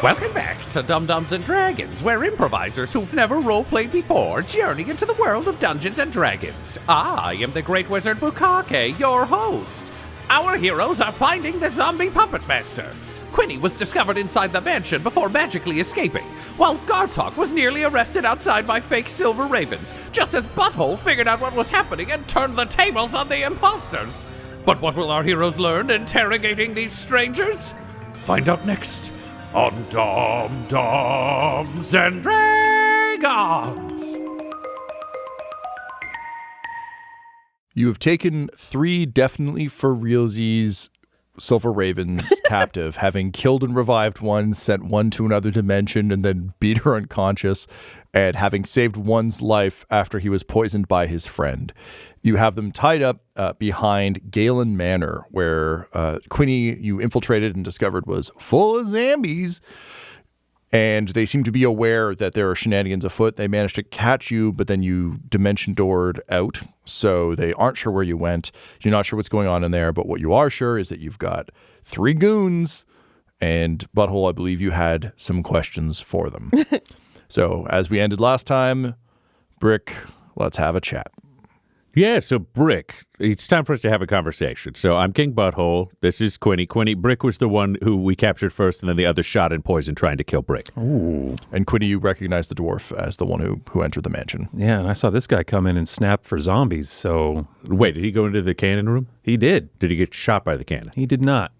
Welcome back to Dum-Dums and Dragons, where improvisers who've never role-played before journey into the world of Dungeons and Dragons. I am the Great Wizard Bukake, your host. Our heroes are finding the zombie puppet master. Quinny was discovered inside the mansion before magically escaping, while Gartok was nearly arrested outside by fake silver ravens, just as Butthole figured out what was happening and turned the tables on the impostors. But what will our heroes learn interrogating these strangers? Find out next on Dum-Dums and Dragons. You have taken 3 definitely for realsies silver ravens captive, having killed and revived one, sent one to another dimension, and then beat her unconscious, and having saved one's life after he was poisoned by his friend. You have them tied up behind Galen Manor, where Quinny, you infiltrated and discovered, was full of zombies. And they seem to be aware that there are shenanigans afoot. They managed to catch you, but then you dimension doored out. So they aren't sure where you went. You're not sure what's going on in there. But what you are sure is that you've got 3 goons. And Butthole, I believe you had some questions for them. So as we ended last time, Brick, let's have a chat. Yeah, so Brick, it's time for us to have a conversation. So I'm King Butthole. This is Quinny. Brick was the one who we captured first, and then the other shot and poisoned trying to kill Brick. Ooh. And Quinny, you recognize the dwarf as the one who entered the mansion. Yeah, and I saw this guy come in and snap for zombies, so... Wait, did he go into the cannon room? He did. Did he get shot by the cannon? He did not.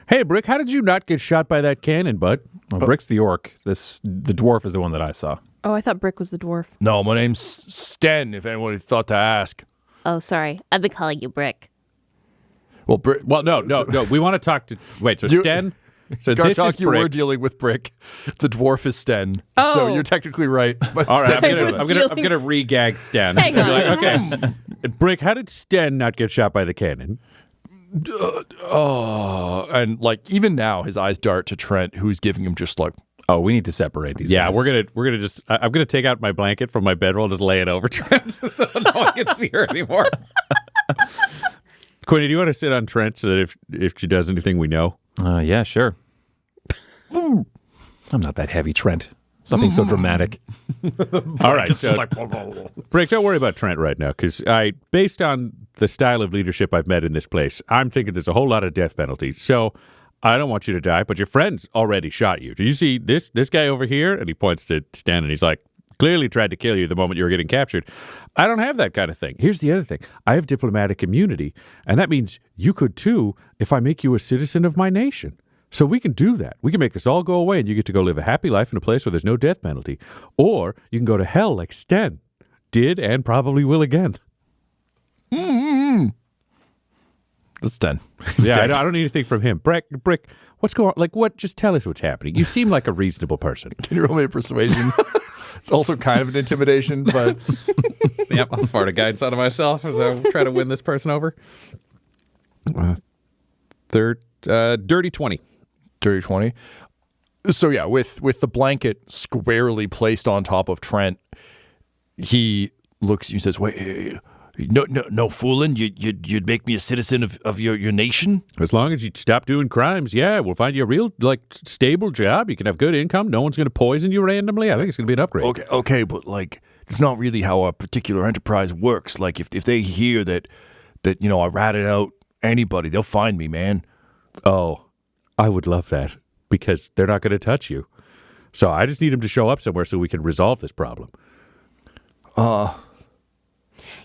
Hey, Brick, how did you not get shot by that cannon, bud? Well, Brick's the orc. The dwarf is the one that I saw. Oh, I thought Brick was the dwarf. No, my name's Sten, if anyone thought to ask. Oh, sorry. I've been calling you Brick. Well, Brick... Well, no. We want to talk to... Wait, so Sten... So Gartok, this is you Brick. were dealing with Brick. The dwarf is Sten. Oh. So you're technically right. But All right, Sten I'm gonna re-gag Sten. Hang on. Like, okay, Brick, how did Sten not get shot by the cannon? And like even now, his eyes dart to Trent, who's giving him just like... Oh, we need to separate these guys. We're gonna just. I'm gonna take out my blanket from my bedroll and just lay it over Trent so no one can see her anymore. Quinny, do you want to sit on Trent so that if she does anything, we know? Yeah, sure. I'm not that heavy, Trent. Stop being so dramatic. All right, so, Brick, don't worry about Trent right now, because based on the style of leadership I've met in this place, I'm thinking there's a whole lot of death penalty. So I don't want you to die, but your friends already shot you. Did you see this guy over here? And he points to Stan, and he's like, clearly tried to kill you the moment you were getting captured. I don't have that kind of thing. Here's the other thing. I have diplomatic immunity, and that means you could too if I make you a citizen of my nation. So we can do that. We can make this all go away, and you get to go live a happy life in a place where there's no death penalty. Or you can go to hell like Sten did and probably will again. Mm-hmm. That's Sten. Yeah, I don't need anything from him. Brick, what's going on? Like, what? Just tell us what's happening. You seem like a reasonable person. Can you roll me a persuasion? It's also kind of an intimidation, but... Yep, I'll fart a guidance out of myself as I try to win this person over. Dirty 20. Dirty 20. So yeah, with the blanket squarely placed on top of Trent, he looks at you and says, "Wait, no fooling. You'd make me a citizen of your nation? As long as you stop doing crimes, yeah, we'll find you a real stable job. You can have good income. No one's going to poison you randomly. I think it's going to be an upgrade." Okay, but it's not really how a particular enterprise works. Like if they hear that I ratted out anybody, they'll find me, man. Oh, I would love that, because they're not going to touch you. So I just need him to show up somewhere so we can resolve this problem.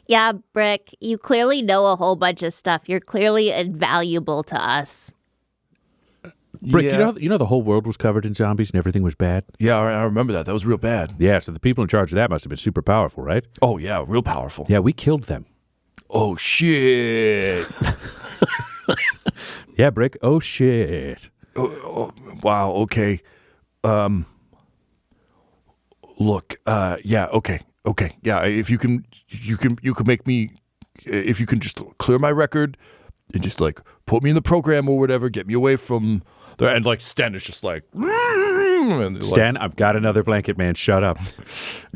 Yeah, Brick, you clearly know a whole bunch of stuff. You're clearly invaluable to us. Brick, yeah. you know the whole world was covered in zombies and everything was bad? Yeah, I remember that. That was real bad. Yeah, so the people in charge of that must have been super powerful, right? Oh, yeah, real powerful. Yeah, we killed them. Oh, shit. Yeah, Brick. Oh, shit. Oh, wow, okay. Look, yeah, okay. Yeah, if you can make me, if you can just clear my record and just put me in the program or whatever, get me away from there. And Sten is just and Stan, I've got another blanket, man. Shut up.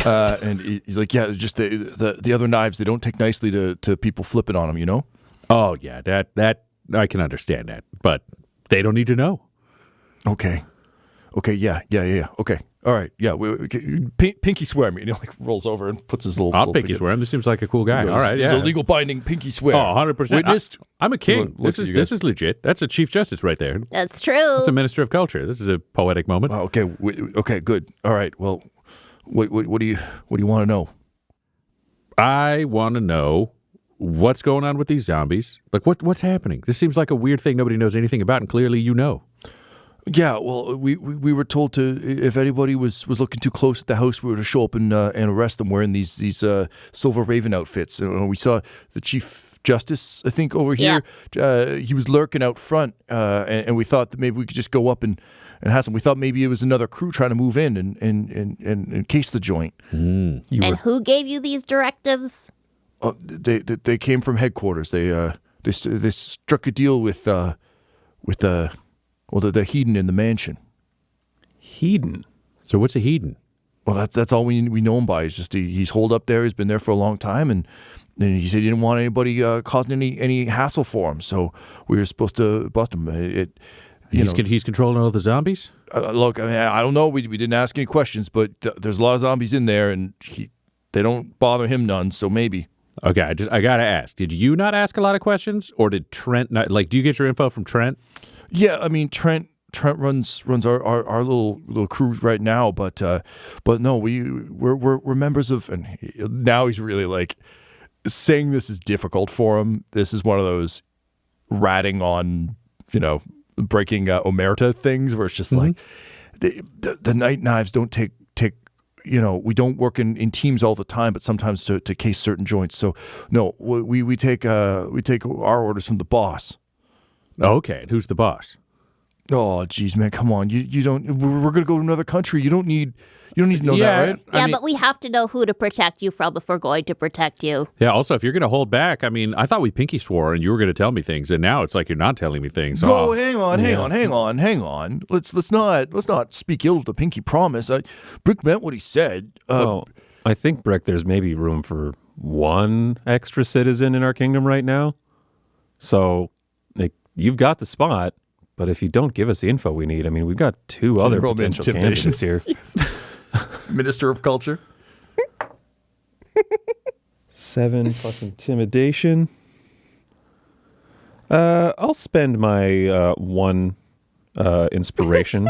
And he's like, yeah, just the other knives, they don't take nicely to people flipping on them, you know? Oh, yeah, that I can understand that, but they don't need to know. Okay. Okay, yeah. Okay, all right, yeah. Pinky swear me. And he like rolls over and puts his little. I'll pinky swear him. This seems like a cool guy. All right, This is yeah. a legal binding pinky swear. Oh, 100%. Witnessed. I'm a king. Look This at you is guys. legit. That's a chief justice right there. That's true. It's a minister of culture. This is a poetic moment. Okay, okay, good. All right. Well, what do you want to know? I want to know what's going on with these zombies. Like, what's happening? This seems like a weird thing nobody knows anything about, and clearly you know. Yeah, well, we were told to, if anybody was looking too close at the house, we were to show up and arrest them wearing these Silver Raven outfits. And we saw the Chief Justice, I think, over here. He was lurking out front, and we thought that maybe we could just go up and have some. We thought maybe it was another crew trying to move in and case the joint. And who gave you these directives? They came from headquarters. They struck a deal with the Hedon in the mansion. Hedon. So what's a hedon? Well, that's all we know him by. It's just he's holed up there. He's been there for a long time, and he said he didn't want anybody causing any hassle for him. So we were supposed to bust him. He's controlling all the zombies? Look, I mean, I don't know. We didn't ask any questions, but there's a lot of zombies in there, and they don't bother him none. So maybe. Okay, I gotta ask. Did you not ask a lot of questions, or did Trent not? Like, do you get your info from Trent? Yeah, I mean Trent runs our little crew right now, but no, we're members of, and now he's really like saying this is difficult for him. This is one of those ratting on, breaking omerta things where it's just like the Night Knives don't take. We don't work in teams all the time, but sometimes to case certain joints. So no, we take our orders from the boss. Okay, and who's the boss? Oh, geez, man, come on! You don't. We're gonna go to another country. You don't need to know that, right? Yeah, but we have to know who to protect you from if we're going to protect you. Yeah. Also, if you're gonna hold back, I mean, I thought we pinky swore and you were gonna tell me things, and now it's like you're not telling me things. Oh, hang on. Let's not speak ill of the pinky promise. Brick meant what he said. Well, I think, Brick, there's maybe room for one extra citizen in our kingdom right now. So, you've got the spot, but if you don't give us the info we need, I mean, we've got two other potential candidates here. Minister of Culture. 7 plus intimidation. I'll spend my 1 inspiration.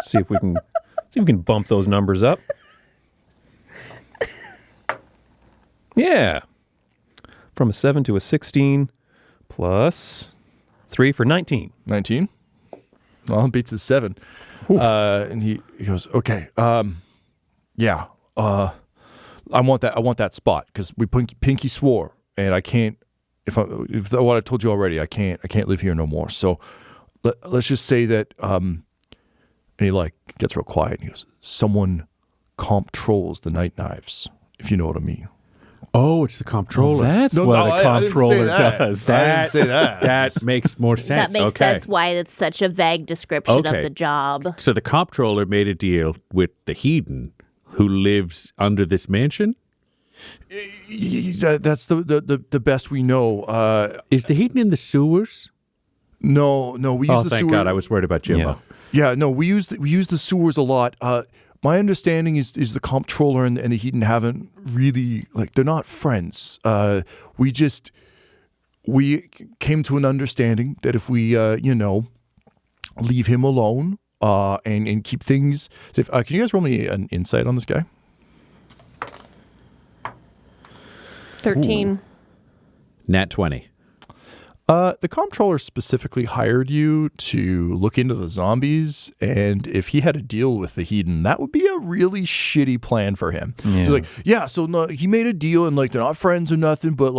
see if we can bump those numbers up. Yeah, from a 7 to a 16, plus 3 for 19. 19. Well, beats his 7. And he goes, okay, yeah, I want that spot because we pinky swore, and I can't. If what I told you already, I can't live here no more. So let's just say that. And he gets real quiet. And he goes, someone comptrols the Night Knives, if you know what I mean. Oh, it's the comptroller. That's what a comptroller does. I didn't say that. That makes more sense. That makes okay. sense why it's such a vague description of the job. So the comptroller made a deal with the Hedon who lives under this mansion? That's the best we know. Is the Hedon in the sewers? No, we use the thank sewer. God, I was worried about Jimbo. Yeah, no, we use the sewers a lot. My understanding is the comptroller and the Hedon haven't really, they're not friends. We came to an understanding that if we, leave him alone and keep things safe. Can you guys roll me an insight on this guy? 13. Ooh. Nat 20. The comptroller specifically hired you to look into the zombies, and if he had a deal with the Hedon, that would be a really shitty plan for him. Yeah. So no, he made a deal, and they're not friends or nothing, but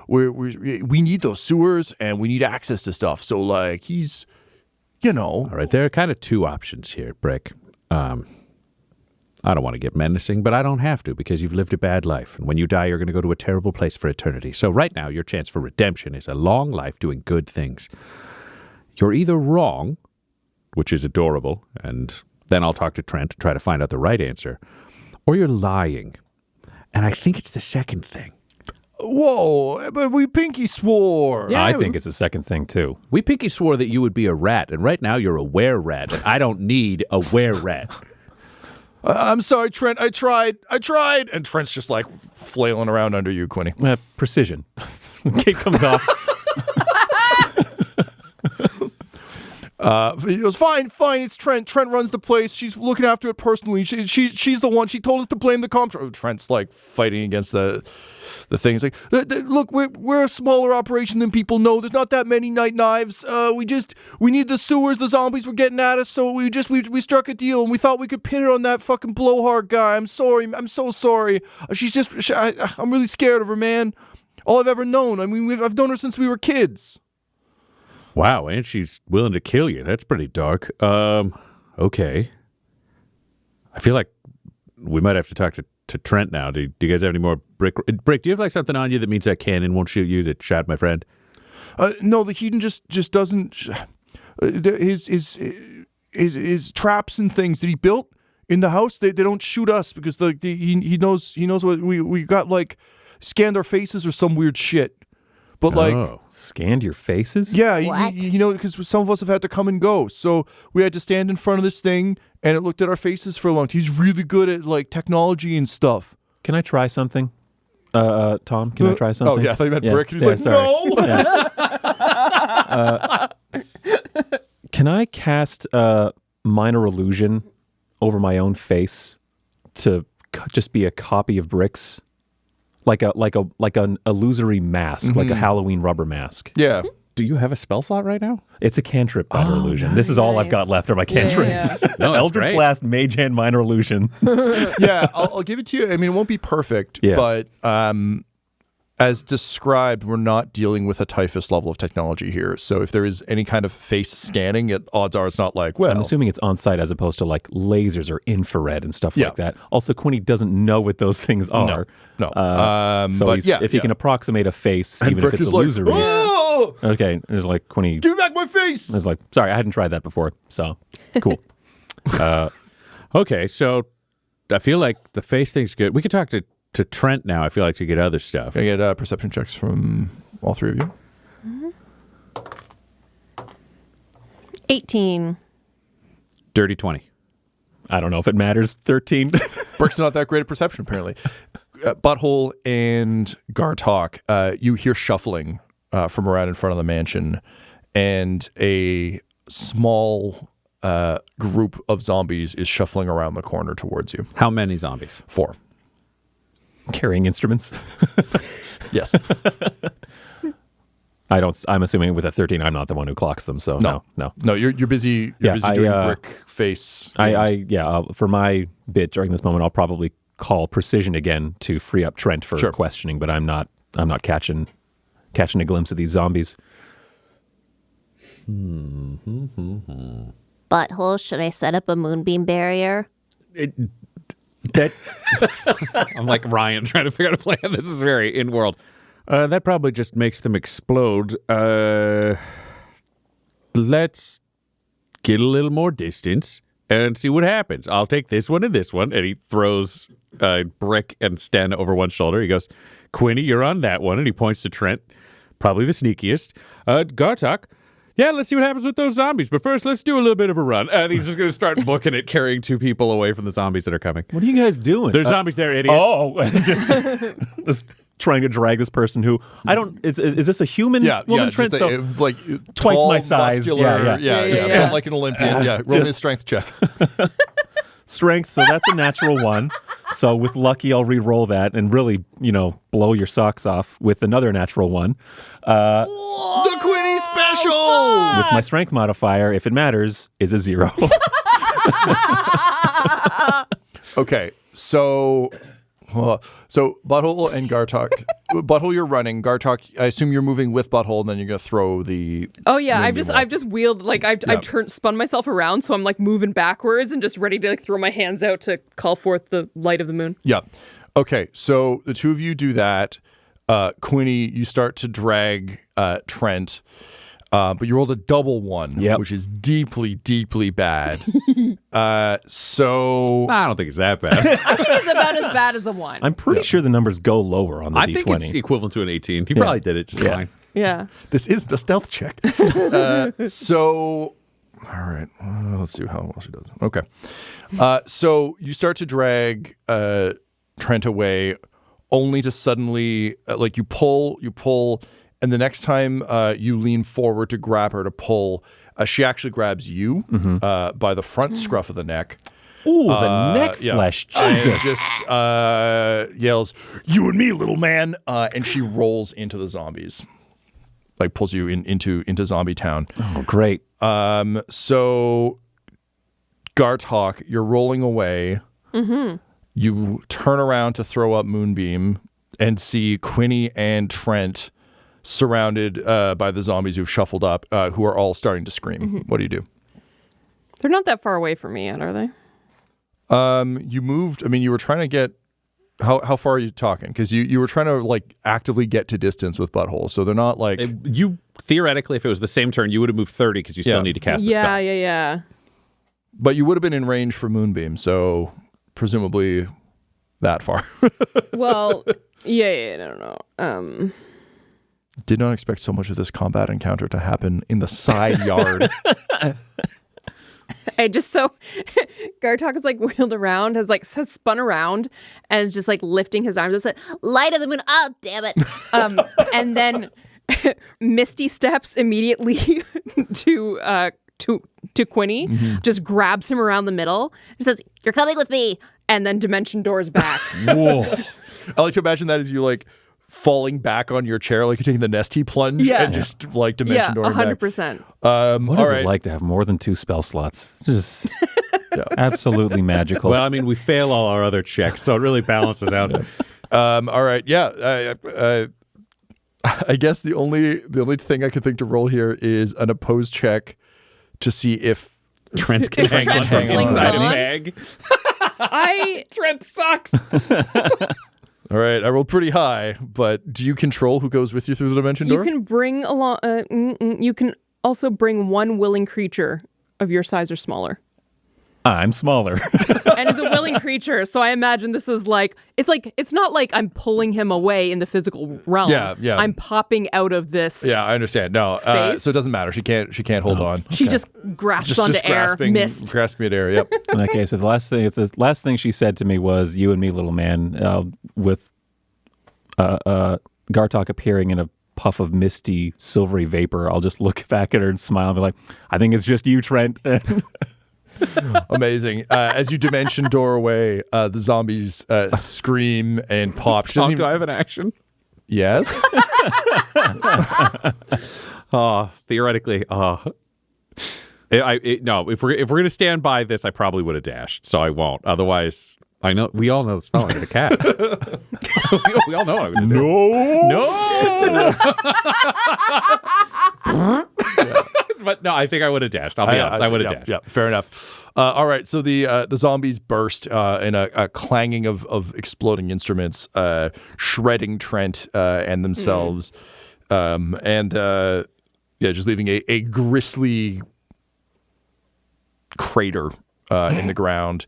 we need those sewers and we need access to stuff. So he's, All right, there are kind of two options here, Brick. I don't want to get menacing, but I don't have to because you've lived a bad life. And when you die, you're going to go to a terrible place for eternity. So right now, your chance for redemption is a long life doing good things. You're either wrong, which is adorable, and then I'll talk to Trent to try to find out the right answer, or you're lying. And I think it's the second thing. Whoa, but we pinky swore. Yeah, I think it's a second thing, too. We pinky swore that you would be a rat, and right now you're a were-rat, and I don't need a were-rat. I'm sorry, Trent. I tried. And Trent's just like flailing around under you, Quinny. Precision. Cape comes off. He goes, fine, it's Trent. Trent runs the place. She's looking after it personally. She's the one. She told us to blame the comps. Trent's like fighting against the thing. He's like, look, we're a smaller operation than people know. There's not that many night knives. We need the sewers. The zombies were getting at us, so we struck a deal, and we thought we could pin it on that fucking blowhard guy. I'm sorry. I'm so sorry. I'm really scared of her, man. All I've ever known. I mean, I've known her since we were kids. Wow, and she's willing to kill you. That's pretty dark. Okay. I feel like we might have to talk to Trent now. Do you guys have any more Brick, do you have like something on you that means that cannon won't shoot you that shot my friend? No, the Hedon just doesn't. His traps and things that he built in the house, they don't shoot us because he knows what we got, like scanned our faces or some weird shit. But Scanned your faces? Yeah, What? because some of us have had to come and go. So we had to stand in front of this thing, and it looked at our faces for a long time. He's really good at like technology and stuff. Can I try something? Tom, can I try something? Oh, yeah, I thought you meant Brick. He's yeah, like, sorry. no! Can I cast minor illusion over my own face to just be a copy of Brick's? Like an illusory mask, like a Halloween rubber mask. Yeah. Do you have a spell slot right now? It's a cantrip minor illusion. This is all I've got left are my cantrips. No, Eldritch great. Blast, Mage Hand, minor illusion. Yeah, I'll give it to you. I mean, it won't be perfect, but as described, we're not dealing with a typhus level of technology here. So if there is any kind of face scanning, odds are it's not like, well. I'm assuming it's on site as opposed to like lasers or infrared and stuff Yeah. like that. Also, Quinny doesn't know what those things are. No. So but if he can approachate a face, And even Brick if it's is like, illusory. "Oh! Okay, and it's like Quinny. Give me back my face! It's like, sorry, I hadn't tried that before. So cool. Okay, so I feel like the face thing's good. We could talk to Trent now, I feel like, to get other stuff. Can I get perception checks from all three of you? 18. Dirty 20. I don't know if it matters. 13. Brick's not that great at perception, apparently. Butthole and Gartok, you hear shuffling from around in front of the mansion, and a small group of zombies is shuffling around the corner towards you. How many zombies? 4. Carrying instruments. Yes. I'm assuming with a 13, I'm not the one who clocks them. So no. No, you're busy. You're busy doing Brick face. For my bit during this moment, I'll probably call Precision again to free up Trent for questioning. But I'm not catching a glimpse of these zombies. Butthole, should I set up a moonbeam barrier? I'm like Ryan trying to figure out a plan. This is very in-world. That probably just makes them explode. Let's get a little more distance and see what happens. I'll take this one and this one. And he throws Brick and Sten over one shoulder. He goes, Quinny, you're on that one. And he points to Trent, probably the sneakiest. Gartok, yeah, let's see what happens with those zombies. But first, let's do a little bit of a run. And he's just going to start booking it, carrying 2 people away from the zombies that are coming. What are you guys doing? There's zombies there, idiot. Just trying to drag this person who I don't. Is this a human woman? Trent, just like twice tall, my size. muscular, Yeah. like an Olympian. Yeah, roll me a strength check. Strength. So that's a natural 1. So with lucky, I'll re-roll that and really, blow your socks off with another natural 1. The Quinny special. With my strength modifier, if it matters, is a 0. Okay, so Butthole and Gartok. Butthole, you're running. Gartok, I assume you're moving with Butthole, and then you're gonna throw the. Oh yeah, I've just wheeled, like I've spun myself around, so I'm like moving backwards and just ready to like throw my hands out to call forth the light of the moon. Yeah. Okay, so the 2 of you do that. Quinny, you start to drag Trent, but you rolled a double 1, which is deeply, deeply bad. So I don't think it's that bad. I think it's about as bad as a 1. I'm pretty sure the numbers go lower on the I D20. think it's equivalent to an 18. He probably did it just fine. Yeah. this is a stealth check. So, all right. Let's see how well she does. Okay. So you start to drag Trent away, only to suddenly, like you pull, and the next time you lean forward to grab her to pull, she actually grabs you by the front scruff of the neck. Ooh, the neck flesh. Jesus. And just yells, "You and me, little man," and she rolls into the zombies. Like pulls you into zombie town. Oh, great. So Gartok, you're rolling away. Mm-hmm. You turn around to throw up Moonbeam and see Quinny and Trent surrounded by the zombies who've shuffled up, who are all starting to scream. Mm-hmm. What do? They're not that far away from me yet, are they? You moved. I mean, you were trying to get. How far are you talking? Because you were trying to like actively get to distance with Butthole, so they're not like You theoretically, if it was the same turn, you would have moved 30 because you still need to cast a spell. Yeah. But you would have been in range for Moonbeam, so presumably that far. Well, I don't know. Did not expect so much of this combat encounter to happen in the side yard. I just Gartok is like wheeled around, has spun around, and is just like lifting his arms. It's like, light of the moon. Oh, damn it! And then Misty steps immediately to Quinny, just grabs him around the middle, and says, "You're coming with me." And then dimension doors back. Whoa! I like to imagine that as you like falling back on your chair, like you're taking the Nestea plunge and just like dimension dooring back. 100%. What is it like to have more than 2 spell slots? Just absolutely magical. Well, I mean, we fail all our other checks, so it really balances out. All right, I guess the only thing I could think to roll here is an opposed check to see if Trent can hang on from inside a bag. Trent sucks. All right, I rolled pretty high, but do you control who goes with you through the dimension door? You can bring along. You can also bring one willing creature of your size or smaller. I'm smaller. And is a willing creature, so I imagine this is it's not like I'm pulling him away in the physical realm. Yeah. I'm popping out of this. Yeah, I understand. No, space. so it doesn't matter. She can't hold on. She just grasps onto air. Grasping at air. Yep. Okay, so the last thing she said to me was, "You and me, little man," with Gartok appearing in a puff of misty, silvery vapor. I'll just look back at her and smile and be like, "I think it's just you, Trent." Amazing. As you dimension door away, the zombies scream and pop. Do I have an action? Yes. Theoretically. No, if we're gonna stand by this, I probably would have dashed. So I won't. Otherwise, I know we all know the spell. I'm gonna cast. we all know I'm gonna do. No. But no, I think I would have dashed. I'll be honest. I would have dashed. Yeah, fair enough. All right, so the zombies burst in a clanging of exploding instruments, shredding Trent and themselves, just leaving a grisly crater in the ground.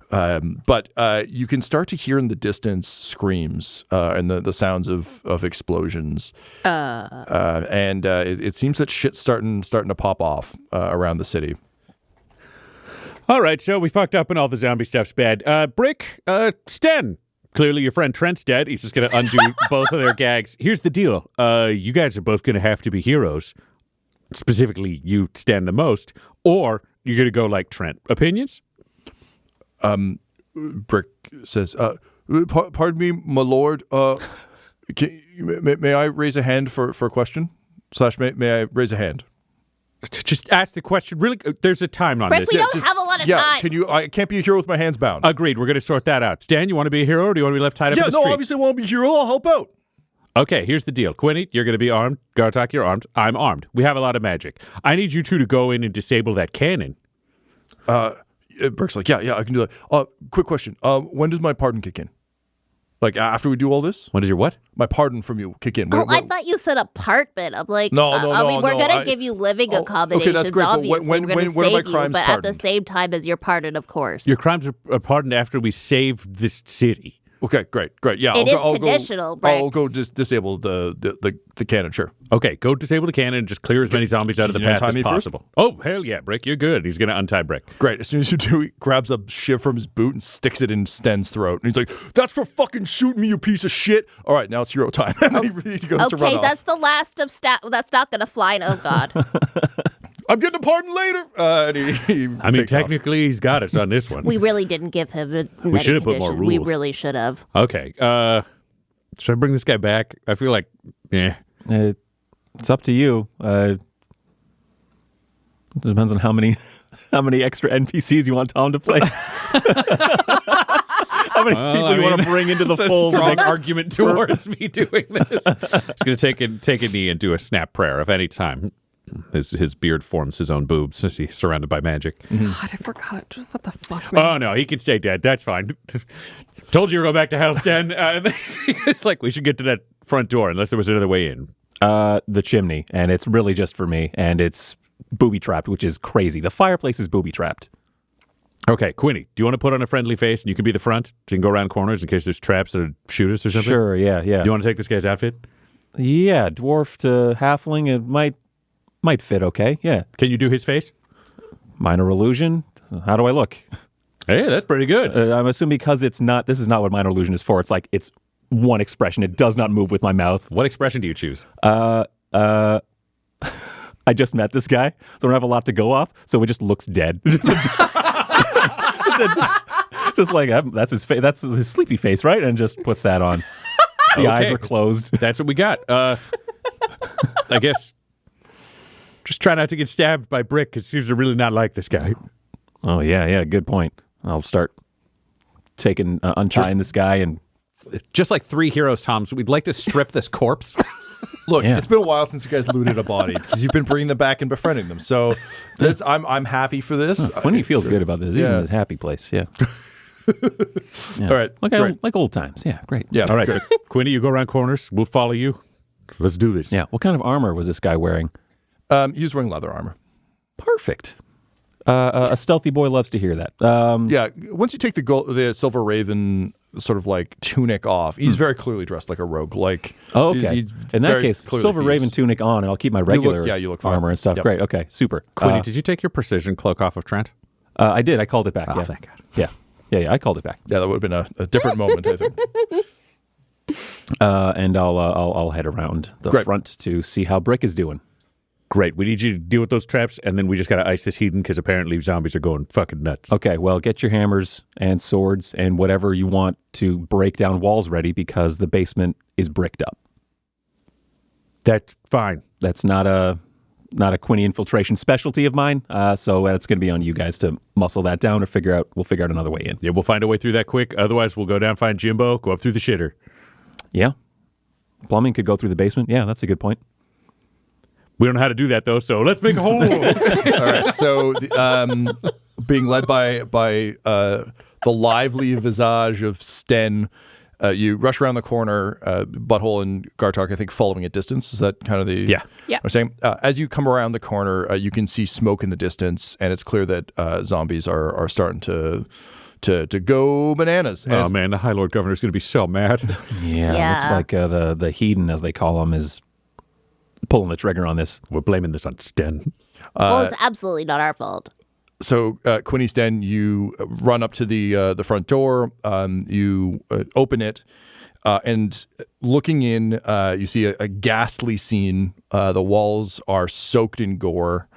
But you can start to hear in the distance screams and the sounds of explosions. And it seems that shit's starting to pop off around the city. All right, so we fucked up and all the zombie stuff's bad. Brick, Sten. Clearly your friend Trent's dead. He's just going to undo both of their gags. Here's the deal. You guys are both going to have to be heroes. Specifically, you, Sten, the most. Or you're going to go like Trent. Opinions? Brick says, pardon me, my lord. May I raise a hand for a question? / may I raise a hand? Just ask the question. Really, there's a time on Brick, this. we don't have a lot of time. I can't be a hero with my hands bound. Agreed. We're going to sort that out. Stan, you want to be a hero or do you want to be left tied up in the street? Obviously I want to be a hero. I'll help out. Okay, here's the deal. Quinny, you're going to be armed. Gartok, you're armed. I'm armed. We have a lot of magic. I need you two to go in and disable that cannon. Brick's like, yeah, I can do that. Quick question. When does my pardon kick in? Like after we do all this, When does your what? my pardon from you kick in. Oh, I thought you said apartment. I'm like, No, I mean, we're no, gonna give you living accommodations. okay, that's great, but Obviously, when we're gonna are my save you, crimes but at pardoned? the same time as your pardon, of course. Your crimes are pardoned after we save this city. Okay, great. Yeah, It is conditional, Brick. I'll go disable the cannon. Sure. Okay, go disable the cannon and just clear as many zombies out of the Can you path untie as me first? possible. Oh, hell yeah, Brick, you're good. He's going to untie Brick. Great. As soon as you do, he grabs a shiv from his boot and sticks it in Sten's throat. And he's like, "That's for fucking shooting me, you piece of shit." All right, now it's hero time. And then he goes to run Okay, off. that's the last of That's not gonna fly. Oh God. I'm getting a pardon later. And he I mean, takes off. technically, he's got us on this one. We really didn't give him. We should have put more We rules. really should have. Okay, should I bring this guy back? I feel like, It's up to you. It depends on how many extra NPCs you want Tom to play. How many people you want to bring into the it's fold? a strong argument towards me doing this. He's going to take a knee and do a snap prayer of any time. His beard forms his own boobs as he's surrounded by magic. God, I forgot it. What the fuck, man? Oh, no, he can stay dead. That's fine. Told you to go back to Hell's Den. It's like we should get to that front door unless there was another way in. The chimney, and it's really just for me, and it's booby trapped, which is crazy. The fireplace is booby trapped. Okay, Quinny, do you want to put on a friendly face and you can be the front? So you can go around corners in case there's traps that shoot us or something? Sure, yeah. Do you want to take this guy's outfit? Yeah, dwarf to halfling, it might fit okay. Yeah. Can you do his face? Minor illusion. How do I look? Hey, that's pretty good. I'm assuming because this is not what minor illusion is for. It's like it's one expression. It does not move with my mouth. What expression do you choose? I just met this guy, so I don't have a lot to go off. So it just looks dead. Just like that's his face. That's his sleepy face, right? And just puts that on. The eyes are closed. That's what we got. I guess just try not to get stabbed by Brick because he seems to really not like this guy. Oh yeah, good point. I'll start untying this guy and. Just like 3 heroes, Tom, so we'd like to strip this corpse. Look, Yeah. it's been a while since you guys looted a body because you've been bringing them back and befriending them. So I'm happy for this. Quinny feels good about this. He's in his happy place. Yeah. Yeah. All right, great. Like old times. Yeah, great. Yeah. All right, great. so Quinny, you go around corners. We'll follow you. Let's do this. Yeah. What kind of armor was this guy wearing? He was wearing leather armor. Perfect. A stealthy boy loves to hear that. Yeah. Once you take the silver raven sort of like tunic off, he's very clearly dressed like a rogue. Like, Oh, okay. he's In that very case, clearly silver thieves. raven tunic on, and I'll keep my regular you look fine. armor and stuff. Yep. Great. Okay. Super. Quinny, did you take your precision cloak off of Trent? I did. I called it back. Oh, yeah. thank God. Yeah. I called it back. Yeah, that would have been a different moment, I think. And I'll head around the Great. front to see how Brick is doing. Great. We need you to deal with those traps, and then we just got to ice this heathen because apparently zombies are going fucking nuts. Okay. Well, get your hammers and swords and whatever you want to break down walls ready because the basement is bricked up. That's fine. That's not a Quinny infiltration specialty of mine. So it's going to be on you guys to muscle that down or we'll figure out another way in. Yeah, we'll find a way through that quick. Otherwise, we'll go down, find Jimbo, go up through the shitter. Yeah. Plumbing could go through the basement. Yeah, that's a good point. We don't know how to do that, though, so let's make a hole. All right. So, being led by the lively visage of Sten, you rush around the corner, Butthole and Gartok, I think, following at distance. Is that kind of the... Yeah. Yeah. I'm saying, as you come around the corner, you can see smoke in the distance, and it's clear that zombies are starting to go bananas. And Oh, it's- man, the High Lord Governor's going to be so mad. Yeah. Yeah. Looks like the heathen, as they call him, is pulling the trigger on this. We're blaming this on Sten. Well, it's absolutely not our fault. So, Quinny, Sten, you run up to the front door. You open it, and looking in, you see a ghastly scene. The walls are soaked in gore.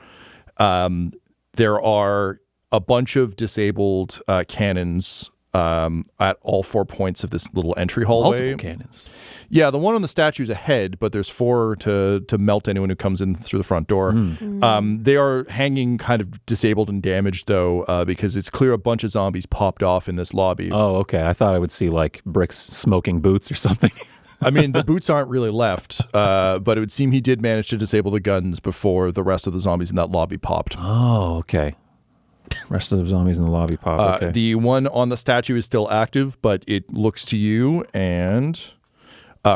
There are a bunch of disabled cannons at all 4 points of this little entry hallway. Multiple cannons. Yeah, the one on the statue's ahead, but there's 4 to melt anyone who comes in through the front door. They are hanging kind of disabled and damaged, though, because it's clear a bunch of zombies popped off in this lobby. Oh, okay. I thought I would see like Brick's smoking boots or something. I mean, the boots aren't really left, but it would seem he did manage to disable the guns before the rest of the zombies in that lobby popped. Oh, okay. Rest of the zombies in the lobby pop. Okay. The one on the statue is still active, but it looks to you and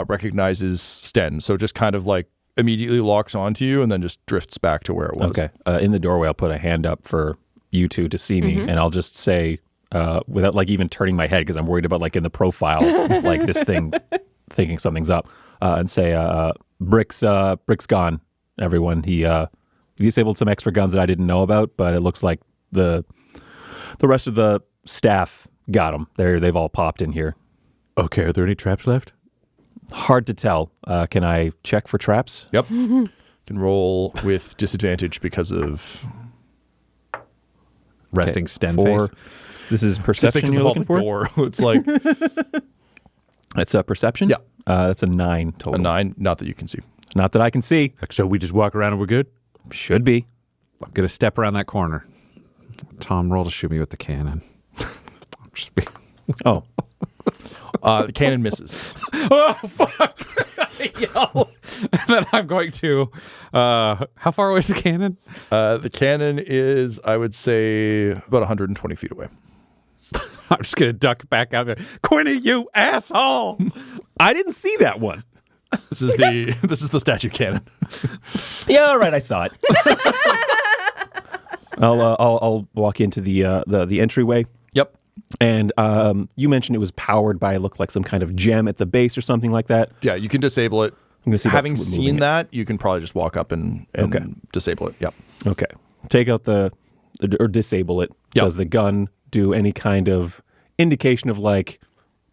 recognizes Sten. So just kind of like immediately locks onto you and then just drifts back to where it was. Okay. In the doorway, I'll put a hand up for you two to see me, and I'll just say, without like even turning my head, because I'm worried about like in the profile, like this thing thinking something's up, and say, Brick's gone, everyone. He disabled some extra guns that I didn't know about, but it looks like the rest of the staff got them. They've all popped in here. Okay, are there any traps left? Hard to tell. Can I check for traps? Yep. Can roll with disadvantage because of Resting Sten face. This is perception you're looking for? Door. It's like It's a perception? Yeah. That's a 9 total. a 9, not that you can see. Not that I can see. So we just walk around and we're good? Should be. I'm going to step around that corner. Tom, roll to shoot me with the cannon. I'm just being... Oh. The cannon misses. Oh, fuck! Yo. And then I'm going to... how far away is the cannon? The cannon is, I would say, about 120 feet away. I'm just going to duck back out there. Quinny, you asshole! I didn't see that one. This is the statue cannon. Yeah, all right, I saw it. I'll walk into the entryway. Yep. And you mentioned it was powered by, it looked like some kind of gem at the base or something like that. Yeah, you can disable it. I'm gonna see Having that seen moving it. that, you can probably just walk up and Okay. disable it. Yep. Okay. Take out or disable it. Yep. Does the gun do any kind of indication of like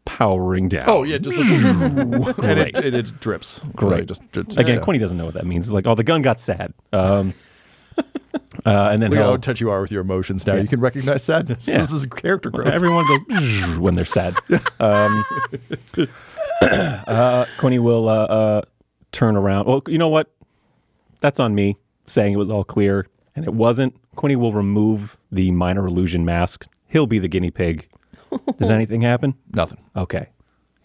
powering down? Oh, yeah, just and Great. it drips. Great. Really just drips Again, down. Quinny doesn't know what that means. It's like, oh, the gun got sad. And then Look how he'll, touch you are with your emotions now. Yeah. You can recognize sadness. Yeah. This is character growth. everyone goes when they're sad. Quinny will turn around. Well, you know what? That's on me saying it was all clear, and it wasn't. Quinny will remove the minor illusion mask. He'll be the guinea pig. Does anything happen? Nothing. Okay.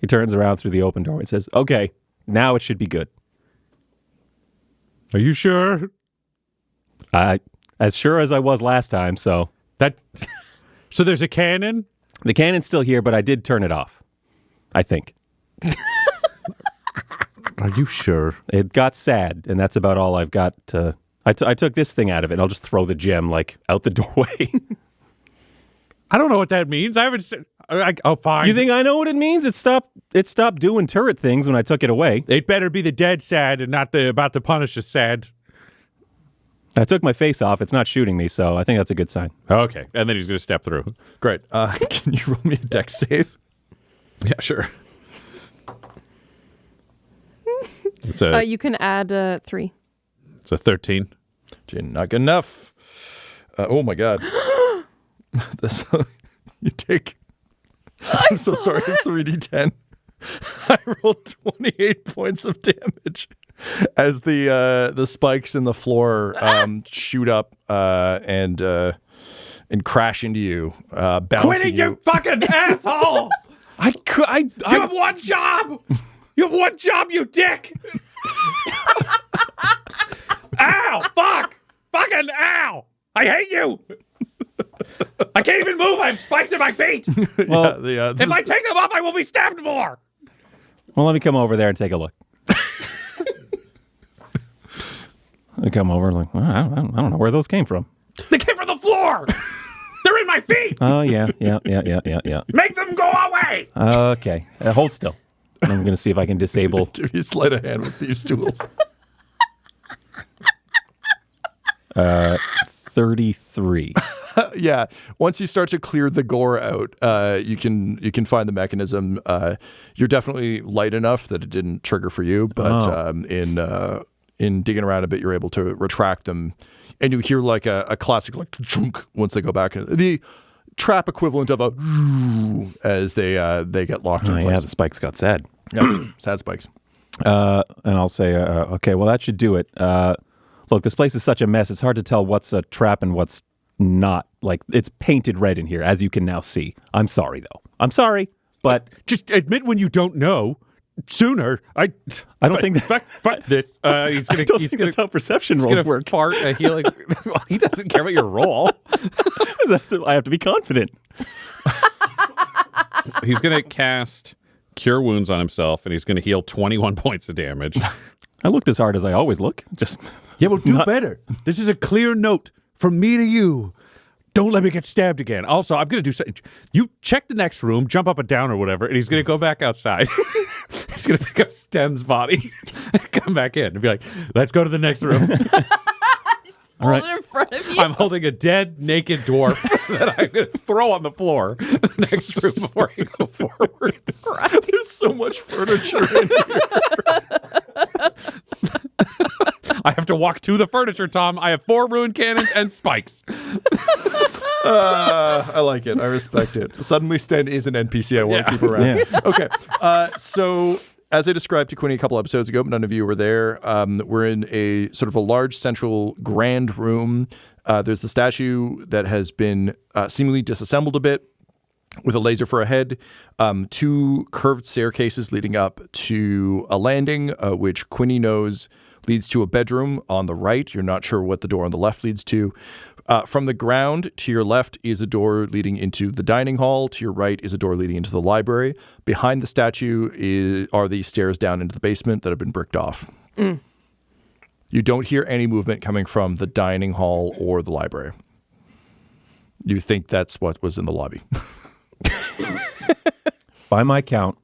He turns around through the open door and says, okay, now it should be good. Are you sure? As sure as I was last time, so. So there's a cannon? The cannon's still here, but I did turn it off. I think. Are you sure? It got sad, and that's about all I've got to... I took this thing out of it, and I'll just throw the gem, like, out the doorway. I don't know what that means. I haven't... Oh, fine. You think I know what it means? It stopped doing turret things when I took it away. It better be the dead sad and not the about to punish us sad. I took my face off. It's not shooting me, so I think that's a good sign. Okay. And then he's going to step through. Great. Can you roll me a dex save? Yeah, sure. It's You can add 3. It's a 13. Not good enough. Oh my god. This you take. I'm so sorry. It's 3d10. I rolled 28 points of damage as the spikes in the floor shoot up and crash into you, bouncing Quinny, you fucking asshole! You have one job! You have one job, you dick! Ow! Fuck! Fucking ow! I hate you! I can't even move. I have spikes in my feet. Well, If I take them off, I will be stabbed more. well, let me come over there and take a look. I come over like, well, I don't know where those came from. They came from the floor. They're in my feet. Oh, yeah. Make them go away. Okay. Hold still. I'm going to see if I can disable. Give you sleight of hand with these tools. 33. Yeah. Once you start to clear the gore out, you can find the mechanism. You're definitely light enough that it didn't trigger for you, but in digging around a bit, you're able to retract them, and you hear like a classic like chunk once they go back. The trap equivalent of a as they get locked in Oh, place. yeah, the spikes got sad. Yep. Sad spikes. And I'll say, okay, well, that should do it. Look, this place is such a mess. It's hard to tell what's a trap and what's not. Like, it's painted red in here, as you can now see. I'm sorry, though. I'm sorry, but Just admit when you don't know. sooner. I don't think that. Fuck this. He's gonna. I don't he's think gonna. that's how perception He's rolls gonna work. fart a healing. Well, he doesn't care about your roll. I have to be confident. He's gonna cast Cure Wounds on himself, and he's gonna heal 21 points of damage. I looked as hard as I always look. Just Yeah, well, do better. This is a clear note from me to you. Don't let me get stabbed again. Also, I'm going to do something. You check the next room, jump up and down or whatever, and he's going to go back outside. He's going to pick up Stem's body and come back in and be like, let's go to the next room. Hold it in front of you. I'm holding a dead, naked dwarf that I'm going to throw on the floor the next room before you go forward. There's so much furniture in here. I have to walk to the furniture, Tom. I have 4 ruined cannons and spikes. I like it. I respect it. Suddenly, Sten is an NPC I want to keep around. Yeah. Okay. So, as I described to Quinny a couple episodes ago, but none of you were there, we're in a sort of a large central grand room. There's the statue that has been seemingly disassembled a bit with a laser for a head, 2 curved staircases leading up to a landing, which Quinny knows leads to a bedroom on the right. You're not sure what the door on the left leads to. From the ground to your left is a door leading into the dining hall. To your right is a door leading into the library. Behind the statue are the stairs down into the basement that have been bricked off. You don't hear any movement coming from the dining hall or the library. You think that's what was in the lobby. by my count,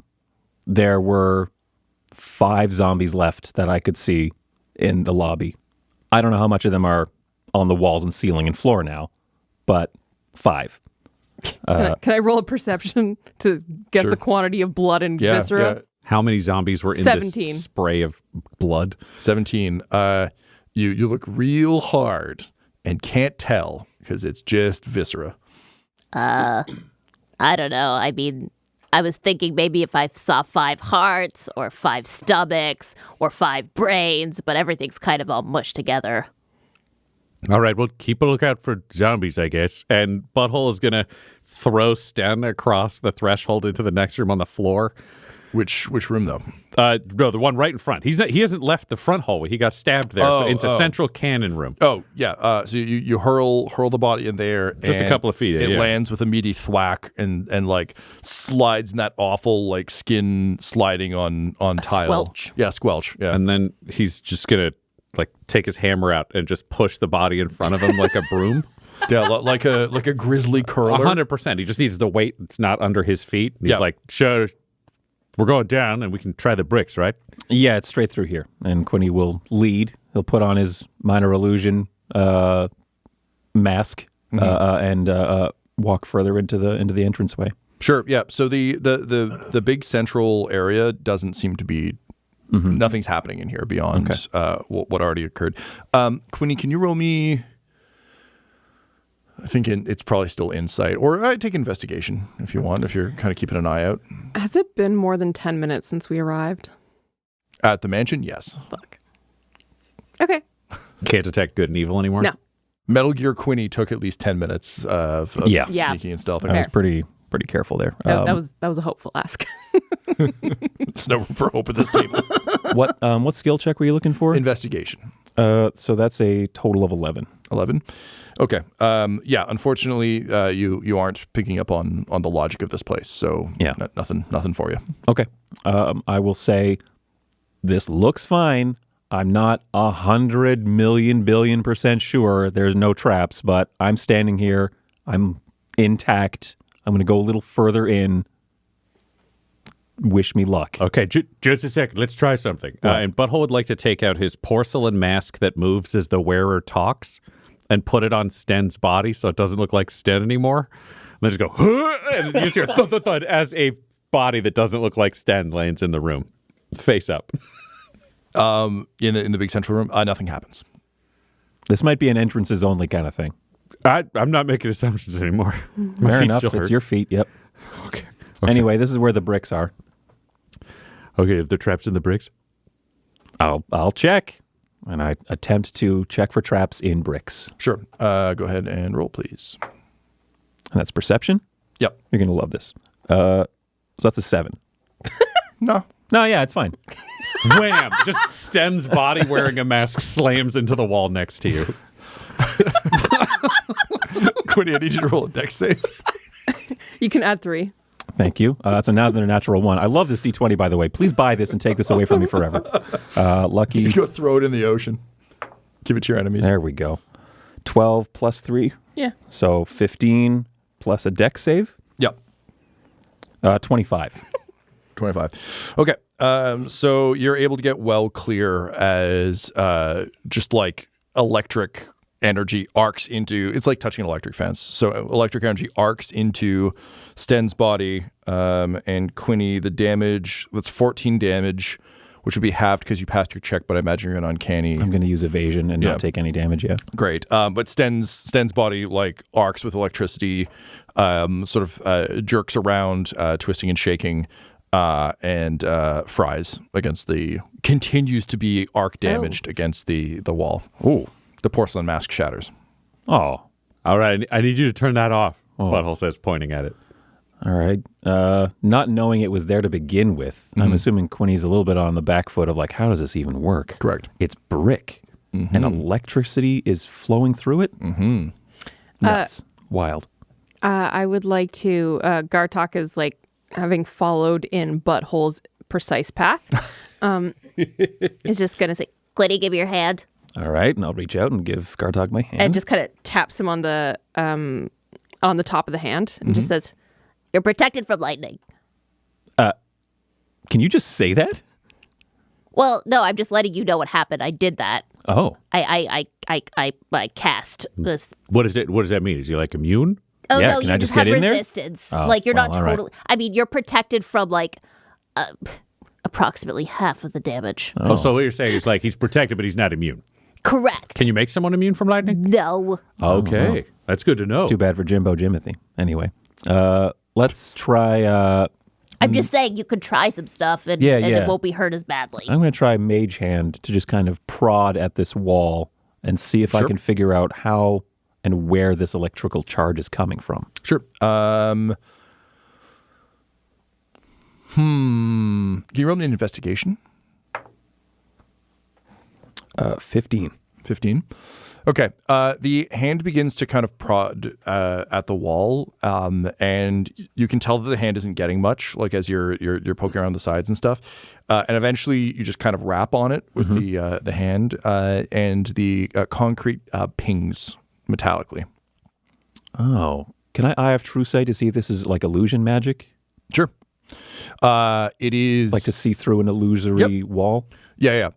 there were 5 zombies left that I could see in the lobby. I don't know how much of them are on the walls and ceiling and floor now, but 5. Can I roll a perception to guess the quantity of blood and viscera? Yeah. How many zombies were in 17. this spray of blood? 17. You look real hard and can't tell because it's just viscera. I don't know. I mean, I was thinking maybe if I saw 5 hearts or 5 stomachs or 5 brains, but everything's kind of all mushed together. All right, well, keep a lookout for zombies, I guess. And Butthole is going to throw Sten across the threshold into the next room on the floor. Which room, though? No, the one right in front. He hasn't left the front hallway. He got stabbed there, so into central cannon room. Oh, yeah. So you hurl the body in there. Just a couple of feet. It lands with a meaty thwack and like slides in that awful like skin sliding on tile. Squelch. Yeah, squelch. Yeah. And then he's just going to like take his hammer out and just push the body in front of him like a broom. Yeah, like a grizzly curler. 100%. He just needs the weight that's not under his feet. And he's Yeah. like, sure, we're going down and we can try the bricks, right? Yeah, it's straight through here. And Quinny will lead. He'll put on his minor illusion mask and walk further into the entranceway. Sure. Yeah. So the big central area doesn't seem to be. Nothing's happening in here beyond what already occurred. Quinny, can you roll me? I think it's probably still insight, or I take investigation if you want. If you're kind of keeping an eye out. Has it been more than 10 minutes since we arrived? At the mansion, yes. Fuck. Okay. Can't detect good and evil anymore? No. Metal Gear Quinny took at least 10 minutes of Yeah. sneaking and stealthing. I was pretty careful there. That was a hopeful ask. There's no room for hope at this table. What skill check were you looking for? Investigation. So that's a total of 11. 11. Okay. Yeah. Unfortunately, you aren't picking up on the logic of this place. So Yeah. nothing for you. Okay. I will say this looks fine. I'm not 100 million billion % sure there's no traps, but I'm standing here. I'm intact. I'm going to go a little further in. Wish me luck. Okay, just a second. Let's try something. And Butthole would like to take out his porcelain mask that moves as the wearer talks and put it on Sten's body so it doesn't look like Sten anymore. And then just go, huh, and you just hear thud, thud, thud as a body that doesn't look like Sten lands in the room, face up. In the big central room, nothing happens. This might be an entrances only kind of thing. I'm not making assumptions anymore. My Fair feet enough. still It's hurt. your feet. Yep. Okay. Anyway, this is where the bricks are. Okay, the traps in the bricks? I'll check. And I attempt to check for traps in bricks. Sure. Go ahead and roll, please. And that's perception. Yep. You're going to love this. So that's a 7. No, No, yeah, it's fine. Wham! Just Sten's body wearing a mask slams into the wall next to you. Quinny, I need you to roll a dex save. You can add 3. Thank you. That's another natural 1. I love this D20, by the way. Please buy this and take this away from me forever. Lucky. You go throw it in the ocean. Give it to your enemies. There we go. 12 plus 3. Yeah. So 15 plus a dex save. Yep. 25. 25. Okay. So you're able to get well clear as just like electric energy arcs into, it's like touching an electric fence. So electric energy arcs into Sten's body, and Quinny, the damage, that's 14 damage, which would be halved because you passed your check, but I imagine you're an uncanny. I'm going to use evasion and not take any damage yet. Great. But Sten's body like arcs with electricity, sort of jerks around, twisting and shaking, and fries continues to be arc damaged against the wall. Ooh. The porcelain mask shatters. Oh. All right, I need you to turn that off, Butthole says, pointing at it. All right. Not knowing it was there to begin with, I'm assuming Quinny's a little bit on the back foot of like, how does this even work? Correct. It's brick, and electricity is flowing through it? Mm-hmm. Nuts. Wild. I would like to, Gartok is like having followed in Butthole's precise path. Is just going to say, Quinny, give me your hand. All right, and I'll reach out and give Gartok my hand. and just kind of taps him on the top of the hand and just says, You're protected from lightning. Can you just say that? Well, no, I'm just letting you know what happened. I did that. Oh. I cast this. What is it? What does that mean? Is he like immune? Oh, Yeah, no, can you I just just get have in there? resistance. Oh, Like, you're not well, all right. totally. I mean, you're protected from, like, approximately half of the damage. Oh, so what you're saying is like he's protected, but he's not immune. Correct. Can you make someone immune from lightning? No. Okay, that's good to know. Too bad for Jimbo Jimothy. Anyway, let's try. I'm just saying you could try some stuff and it won't be hurt as badly. I'm going to try Mage Hand to just kind of prod at this wall and see if I can figure out how and where this electrical charge is coming from. Sure. Can you roll me an investigation? 15. 15. Okay. The hand begins to kind of prod at the wall, and you can tell that the hand isn't getting much, like as you're poking around the sides and stuff. And eventually, you just kind of rap on it with the hand, and the concrete pings metallically. Oh, can I Eye of True Sight to see if this is like illusion magic? Sure. It is Like to see through an illusory wall? Yeah.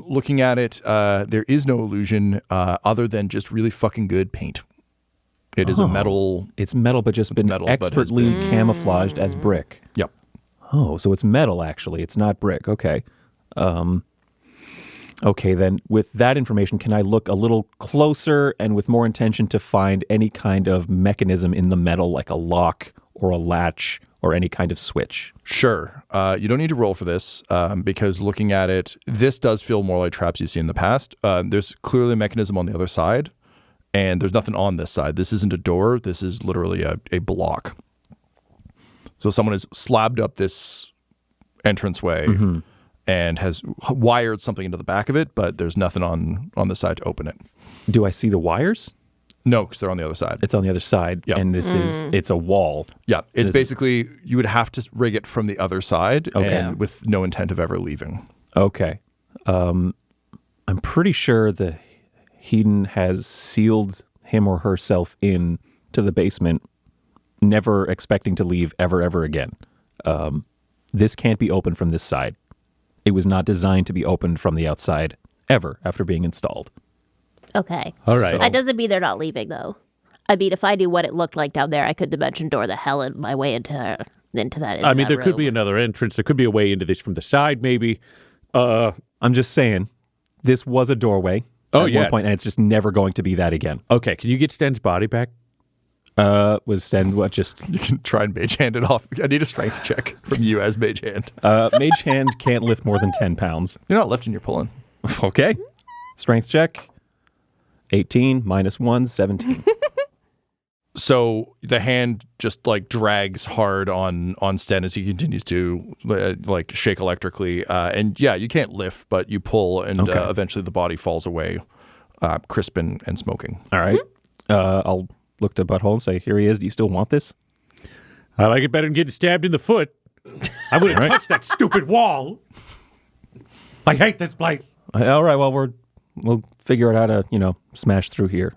Looking at it, there is no illusion other than just really fucking good paint. It is a metal. It's metal, but just been metal, but has expertly camouflaged as brick. Yep. Oh, so it's metal, actually. It's not brick. Okay. Okay, then with that information, can I look a little closer and with more intention to find any kind of mechanism in the metal, like a lock or a latch or any kind of switch? Sure. You don't need to roll for this because looking at it, this does feel more like traps you've seen in the past. There's clearly a mechanism on the other side, and there's nothing on this side. This isn't a door. This is literally a block. So someone has slabbed up this entranceway and has wired something into the back of it, but there's nothing on the side to open it. Do I see the wires? No, because they're on the other side. It's on the other side, and it's a wall. Yeah, it's basically, you would have to rig it from the other side and with no intent of ever leaving. Okay. I'm pretty sure the Hedon has sealed him or herself in to the basement, never expecting to leave ever again. This can't be opened from this side. It was not designed to be opened from the outside ever after being installed. Okay. All right. That doesn't mean they're not leaving, though. I mean, if I knew what it looked like down there, I could dimension door the hell in my way into that. I mean, there could be another entrance. There could be a way into this from the side, maybe. I'm just saying, this was a doorway at one point, and it's just never going to be that again. Okay, can you get Sten's body back? Was Sten what just... You can try and mage hand it off. I need a strength check from you as mage hand. Mage hand can't lift more than 10 pounds. You're not lifting, you're pulling. Okay. Strength check. 18 minus 1, 17. So the hand just like drags hard on Sten as he continues to like shake electrically. And yeah, you can't lift, but you pull, and eventually the body falls away, crisp and smoking. All right. I'll look to Butthole and say, here he is. Do you still want this? I like it better than getting stabbed in the foot. I wouldn't touch that stupid wall. I hate this place. All right. Well, we'll figure out how to, smash through here.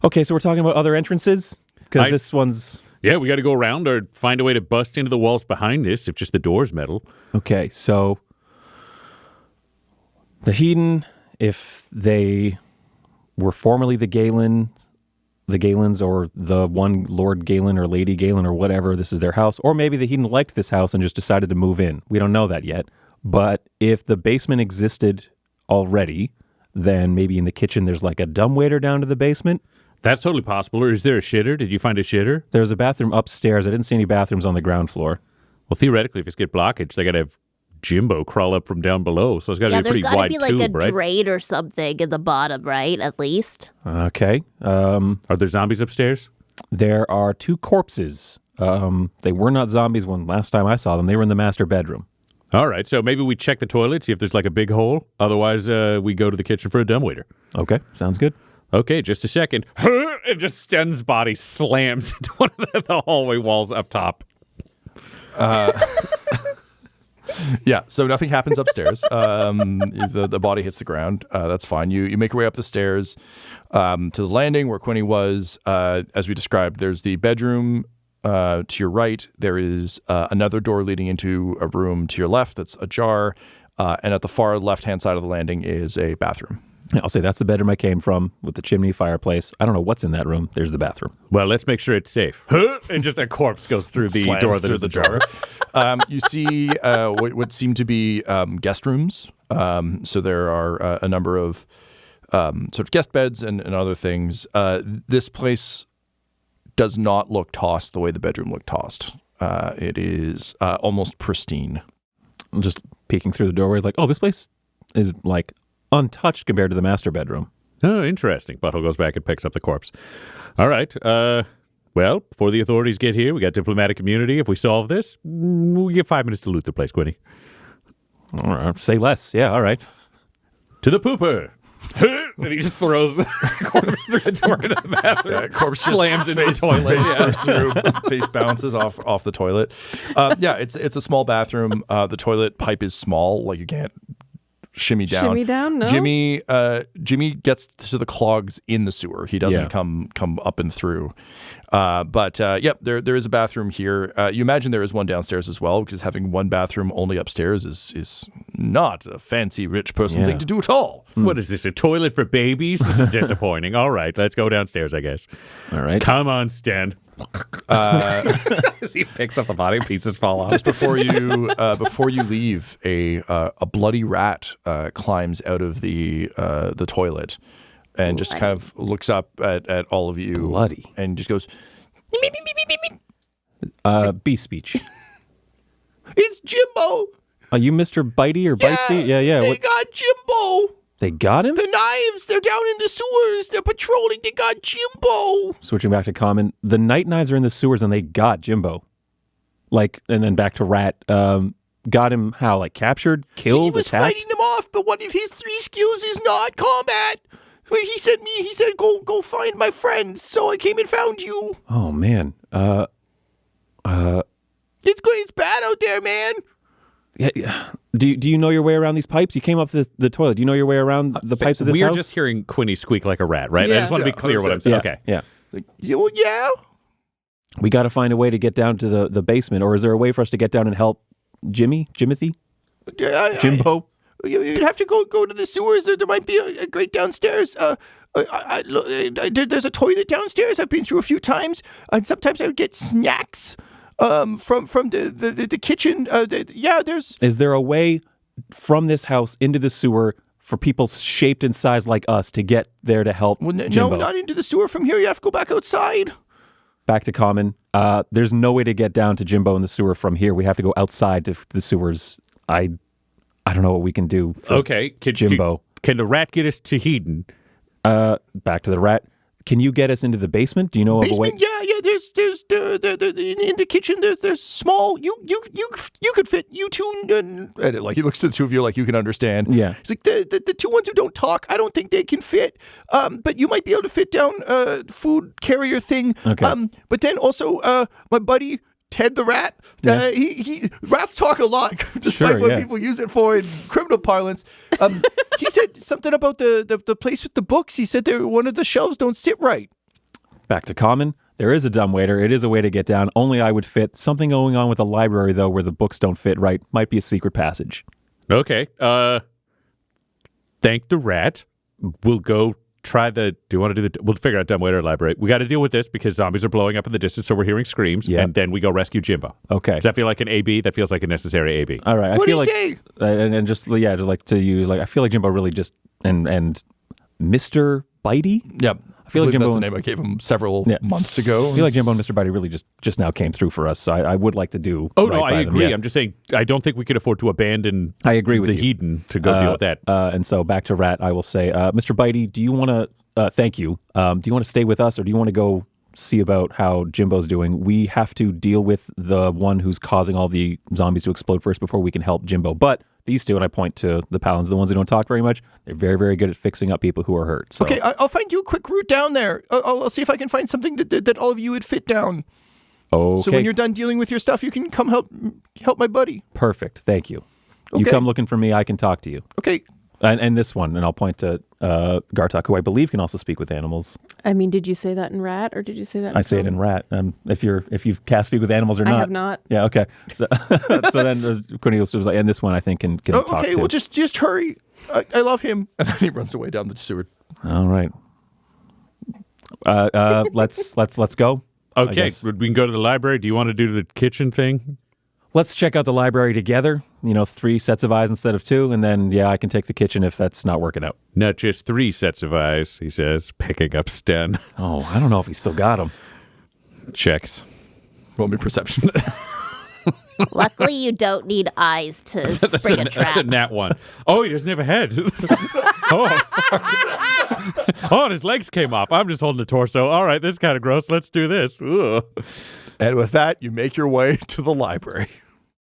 Okay, so we're talking about other entrances? Because this one's... Yeah, we got to go around or find a way to bust into the walls behind this if just the door's metal. Okay, so the Hedon, if they were formerly the Galens or the one Lord Galen or Lady Galen or whatever, this is their house. Or maybe the Hedon liked this house and just decided to move in. We don't know that yet. But if the basement existed already, then maybe in the kitchen there's like a dumbwaiter down to the basement. That's totally possible. Or is there a shitter? Did you find a shitter? There's a bathroom upstairs. I didn't see any bathrooms on the ground floor. Well, theoretically, if it's get blockage, they got to have Jimbo crawl up from down below. So it's got to be a pretty wide tube, right? There's got to be like a drain or something in the bottom, right? At least. Okay. Are there zombies upstairs? There are 2 corpses. They were not zombies when last time I saw them. They were in the master bedroom. All right. So maybe we check the toilet, see if there's like a big hole. Otherwise, we go to the kitchen for a dumbwaiter. Okay. Sounds good. Okay, just a second. And just Sten's body slams into one of the hallway walls up top. Yeah, so nothing happens upstairs. The body hits the ground. That's fine. You make your way up the stairs to the landing where Quinny was. As we described, there's the bedroom to your right. There is another door leading into a room to your left that's ajar. And at the far left-hand side of the landing is a bathroom. I'll say that's the bedroom I came from with the chimney fireplace. I don't know what's in that room. There's the bathroom. Well, let's make sure it's safe. And just a corpse goes through the door that is ajar. You see what seem to be guest rooms. So there are a number of sort of guest beds and other things. This place does not look tossed the way the bedroom looked tossed. It is almost pristine. I'm just peeking through the doorway like, oh, this place is like untouched compared to the master bedroom. Oh, interesting. Butthole goes back and picks up the corpse. All right. Well, before the authorities get here, we got diplomatic immunity. If we solve this, we'll get 5 minutes to loot the place, Quinny. All right. Say less. Yeah, all right. To the pooper. And he just throws the corpse through a door into the bathroom. Yeah, corpse slams into the toilet. Face bounces off the toilet. It's a small bathroom. The toilet pipe is small, like you can't shimmy down. Shimmy down? No. Jimmy gets to the clogs in the sewer. He doesn't come up and through. There is a bathroom here. You imagine there is one downstairs as well, because having one bathroom only upstairs is not a fancy rich person thing to do at all. What is this, a toilet for babies? This is disappointing. All right, let's go downstairs, I guess. All right. Come on, Stan. As he picks up the body, pieces fall off. Just before you leave, a bloody rat climbs out of the toilet and just kind of looks up at all of you. Bloody. And just goes, beast speech. It's Jimbo. Are you Mr. Bitey or Bitesy? Yeah. They got Jimbo. They got him? The knives, they're down in the sewers. They're patrolling. They got Jimbo. Switching back to common, the night knives are in the sewers and they got Jimbo. And then back to rat. Got him how? Like captured, killed, He was attacked? fighting them off, but one of his 3 skills is not combat. He said, go find my friends. So I came and found you. Oh, man. It's good. It's bad out there, man. Yeah. Do you know your way around these pipes? You came up the toilet. Do you know your way around the pipes of this We're house? just hearing Quinny squeak like a rat, right? Yeah. I just want to be clear what I'm saying. Okay. Yeah. Yeah. We got to find a way to get down to the basement, or is there a way for us to get down and help Jimothy? Jimbo? You'd have to go to the sewers. There might be a grate downstairs. There's a toilet downstairs. I've been through a few times, and sometimes I would get snacks from the kitchen. There's. Is there a way from this house into the sewer for people shaped and sized like us to get there to help Jimbo? No, not into the sewer from here. You have to go back outside. Back to common. There's no way to get down to Jimbo in the sewer from here. We have to go outside to the sewers. I don't know what we can do for Okay. Jimbo. Can the rat get us to Hedon? Back to the rat. can you get us into the basement? Do you know of a way? Basement? Yeah. There's in the kitchen. There's small. You could fit you two. And like he looks at the two of you like you can understand. Yeah. He's like the two ones who don't talk. I don't think they can fit. But you might be able to fit down food carrier thing. Okay. But then also my buddy Ted the Rat. He rats talk a lot, despite what people use it for in criminal parlance. He said something about the place with the books. He said one of the shelves don't sit right. Back to common. There is a dumbwaiter. It is a way to get down. Only I would fit. Something going on with the library, though, where the books don't fit right. Might be a secret passage. Okay. Thank the rat. We'll go try do you want to do we'll figure out dumbwaiter library. We got to deal with this because zombies are blowing up in the distance, so we're hearing screams, and then we go rescue Jimbo. Okay. Does that feel like an AB? That feels like a necessary AB. All right. What I feel do like, you say? And just, to like to use, like, I feel like Jimbo really just, and Mr. Bitey? Yeah. I feel like Jimbo, that's the name I gave him several months ago. I feel like Jimbo and Mr. Bitey really just now came through for us, so I would like to do. Oh, right no, by I them. agree. Yeah. I'm just saying I don't think we could afford to abandon I agree with the you. heathen to go deal with that. And so back to Rat, I will say, Mr. Bitey, do you want to, thank you. Do you want to stay with us or do you want to go see about how Jimbo's doing? We have to deal with the one who's causing all the zombies to explode first before we can help Jimbo. But these two, and I point to the Paladins, the ones who don't talk very much, they're very, very good at fixing up people who are hurt. So. Okay, I'll find you a quick route down there. I'll see if I can find something that all of you would fit down. Okay. So when you're done dealing with your stuff, you can come help my buddy. Perfect. Thank you. Okay. You come looking for me, I can talk to you. Okay. And this one, and I'll point to Gartok, who I believe can also speak with animals. I mean, did you say that in Rat or did you say that in I say it in Rat. If you've cast speak with animals or not. I have not. Yeah, okay. So, so then Quinny was like, and this one I think can talk to. Okay, well just hurry. I love him. And then he runs away down the sewer. All right. Let's go. Okay, we can go to the library. Do you want to do the kitchen thing? Let's check out the library together. 3 sets of eyes instead of 2, and then I can take the kitchen if that's not working out. Not just 3 sets of eyes, he says, picking up Sten. Oh, I don't know if he still got them. Checks. Roll me perception. Luckily, you don't need eyes to spring a trap. That's a nat 1. Oh, he doesn't have a head. Oh, and his legs came off. I'm just holding the torso. All right, this is kind of gross. Let's do this. Ugh. And with that, you make your way to the library.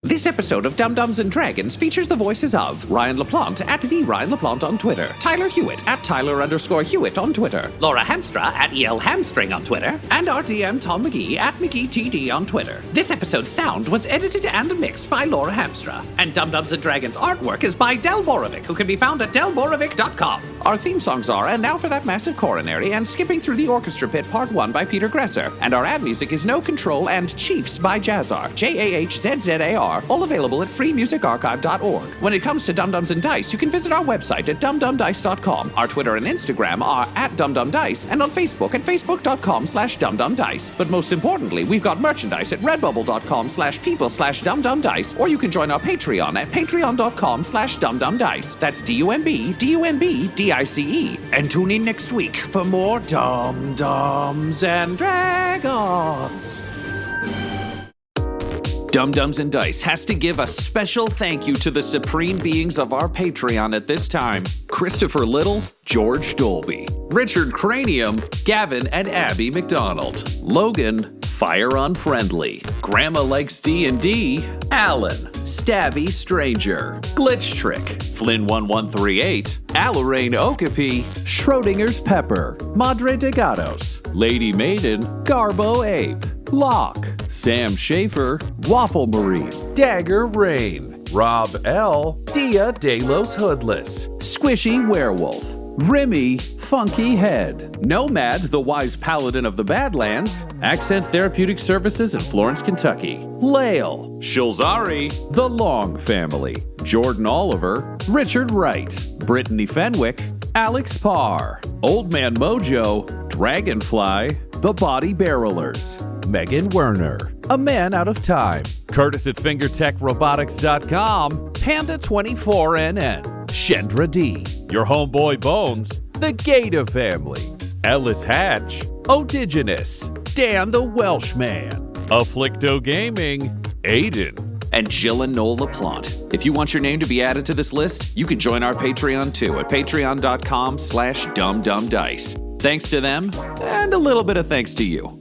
This episode of Dum-Dums and Dragons features the voices of Ryan LaPlante at the Ryan LaPlante on Twitter, Tyler Hewitt at Tyler_Hewitt on Twitter, Laura Hamstra at EL Hamstring on Twitter, and our DM Tom McGee at McGeeTD on Twitter. This episode's sound was edited and mixed by Laura Hamstra, and Dum-Dums and Dragons artwork is by Del Borovic, who can be found at delborovic.com. Our theme songs are And Now for That Massive Coronary and Skipping Through the Orchestra Pit Part 1 by Peter Gresser, and our ad music is No Control and Chiefs by Jazzar, JAHZZAR, all available at freemusicarchive.org. When it comes to Dum-Dums and Dice, you can visit our website at dumdumdice.com. Our Twitter and Instagram are at dumdumdice, and on Facebook at facebook.com/dumdumdice. But most importantly, we've got merchandise at redbubble.com/people/dumdumdice, or you can join our Patreon at patreon.com/dumdumdice. That's DUMBDUMBDICE. And tune in next week for more Dum-Dums and Dragons. Dum-Dums and Dice has to give a special thank you to the supreme beings of our Patreon at this time. Christopher Little, George Dolby, Richard Cranium, Gavin and Abby McDonald, Logan, Fire Unfriendly, Grandma Likes D&D, Alan, Stabby Stranger, Glitch Trick, Flynn1138, Alarain Okapi, Schrodinger's Pepper, Madre de Gatos, Lady Maiden, Garbo Ape, Locke, Sam Schaefer, Waffle Marine, Dagger Rain, Rob L, Dia de los Hoodless, Squishy Werewolf, Remy, Funky Head, Nomad, the Wise Paladin of the Badlands, Accent Therapeutic Services in Florence, Kentucky, Lael, Shulzari, The Long Family, Jordan Oliver, Richard Wright, Brittany Fenwick, Alex Parr, Old Man Mojo, Dragonfly, The Body Barrelers, Megan Werner, A Man Out of Time, Curtis at FingerTechRobotics.com, Panda24NN, Shendra D, Your Homeboy Bones, The Gata Family, Ellis Hatch, Odigenous, Dan the Welshman, Afflicto Gaming, Aiden, and Jill and Noel LaPlante. If you want your name to be added to this list, you can join our Patreon too at patreon.com/dumdumdice. Thanks to them, and a little bit of thanks to you.